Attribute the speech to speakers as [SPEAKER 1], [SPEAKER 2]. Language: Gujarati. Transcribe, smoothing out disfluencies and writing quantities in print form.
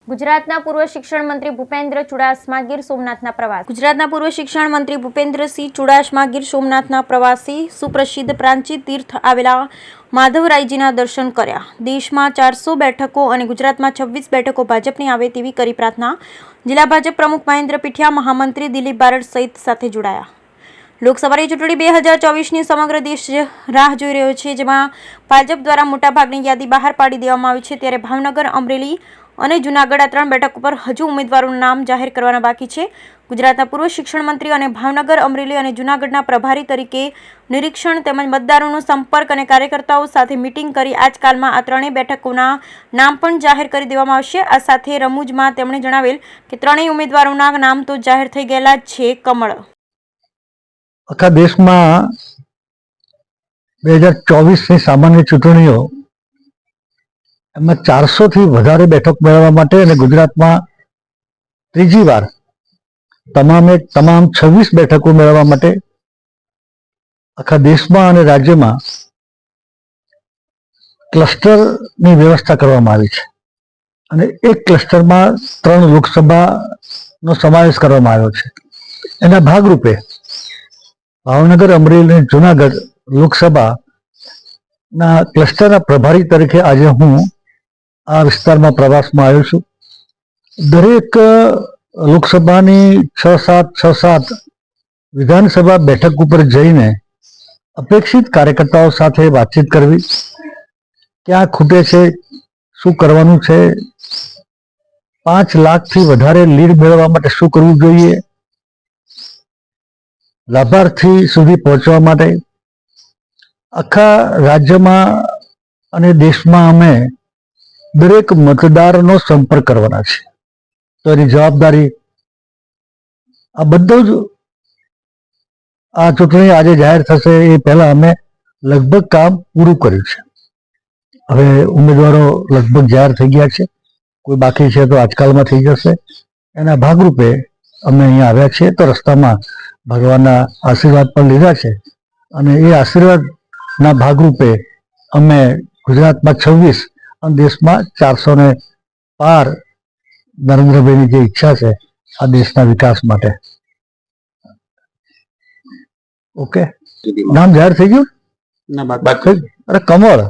[SPEAKER 1] ગુજરાતના પૂર્વ શિક્ષણ મંત્રી ભૂપેન્દ્ર ચુડાસમા ગીર સોમનાથના પ્રવાસ. ગુજરાતના પૂર્વ શિક્ષણ મંત્રી ભૂપેન્દ્રસિંહ ચુડાસમા ગીર સોમનાથના પ્રવાસી સુપ્રસિદ્ધ પ્રાંચી તીર્થ આવેલા માધવરાયજીના દર્શન કર્યા. દેશમાં 400 બેઠકો અને ગુજરાતમાં 26 બેઠકો ભાજપની આવે તેવી કરી પ્રાર્થના. જિલ્લા ભાજપ પ્રમુખ મહેન્દ્ર પીઠિયા, મહામંત્રી દિલીપ બારડ સહિત સાથે જોડાયા. લોકસભાની ચૂંટણી 2024ની સમગ્ર દેશ રાહ જોઈ રહ્યો છે, જેમાં ભાજપ દ્વારા મોટાભાગની યાદી બહાર પાડી દેવામાં આવી છે. ત્યારે ભાવનગર, અમરેલી અને જૂનાગઢ આ 3 બેઠકો પર હજુ ઉમેદવારોનું નામ જાહેર કરવાના બાકી છે. ગુજરાતના પૂર્વ શિક્ષણ મંત્રી અને ભાવનગર, અમરેલી અને જૂનાગઢના પ્રભારી તરીકે નિરીક્ષણ તેમજ મતદારોનો સંપર્ક અને કાર્યકર્તાઓ સાથે મીટિંગ કરી આજકાલમાં આ 3 બેઠકોના નામ પણ જાહેર કરી દેવામાં આવશે. આ સાથે રમૂજમાં તેમણે જણાવેલ કે 3 ઉમેદવારોના નામ તો જાહેર થઈ ગયેલા જ છે. કમળ
[SPEAKER 2] આખા દેશમાં 2024ની સામાન્ય ચૂંટણીઓ એમાં 400થી વધારે બેઠક મેળવવા માટે અને ગુજરાતમાં ત્રીજી વાર તમામ 26 બેઠકો મેળવવા માટે આખા દેશમાં અને રાજ્યમાં ક્લસ્ટરની વ્યવસ્થા કરવામાં આવી છે અને એક ક્લસ્ટરમાં 3 લોકસભાનો સમાવેશ કરવામાં આવ્યો છે. એના ભાગરૂપે ભાવનગર, અમરેલી અને જૂનાગઢ લોકસભાના ક્લસ્ટરના પ્રભારી તરીકે આજે હું આ વિસ્તારમાં પ્રવાસમાં આવ્યો છું. દરેક લોકસભાની 6-7 વિધાનસભા બેઠક ઉપર જઈને અપેક્ષિત કાર્યકર્તાઓ સાથે વાતચીત કરવી, ક્યાં ખૂટે છે, શું કરવાનું છે, 5 લાખથી વધારે લીડ મેળવવા માટે શું કરવું જોઈએ, લાભાર્થી સુધી પહોંચવા માટે આખા રાજ્યમાં અને દેશમાં અમે દરેક મતદારનો સંપર્ક કરવાના છે. તો એની જવાબદારી આ બધું જ આ ચૂંટણી આજે જાહેર થશે એ પહેલા અમે લગભગ કામ પૂરું કર્યું છે. હવે ઉમેદવારો લગભગ જાહેર થઈ ગયા છે, કોઈ બાકી છે તો આજકાલમાં થઈ જશે. એના ભાગરૂપે અમે અહીંયા આવ્યા છીએ. તો રસ્તામાં ભગવાનના આશીર્વાદ પણ લીધા છે અને એ આશીર્વાદના ભાગરૂપે અમે ગુજરાતમાં 26 અને દેશમાં 400 ને પાર નરેન્દ્રભાઈની જે ઈચ્છા છે આ દેશના વિકાસ માટે. ઓકે, નામ જાહેર થઈ ગયું? અરે કમળ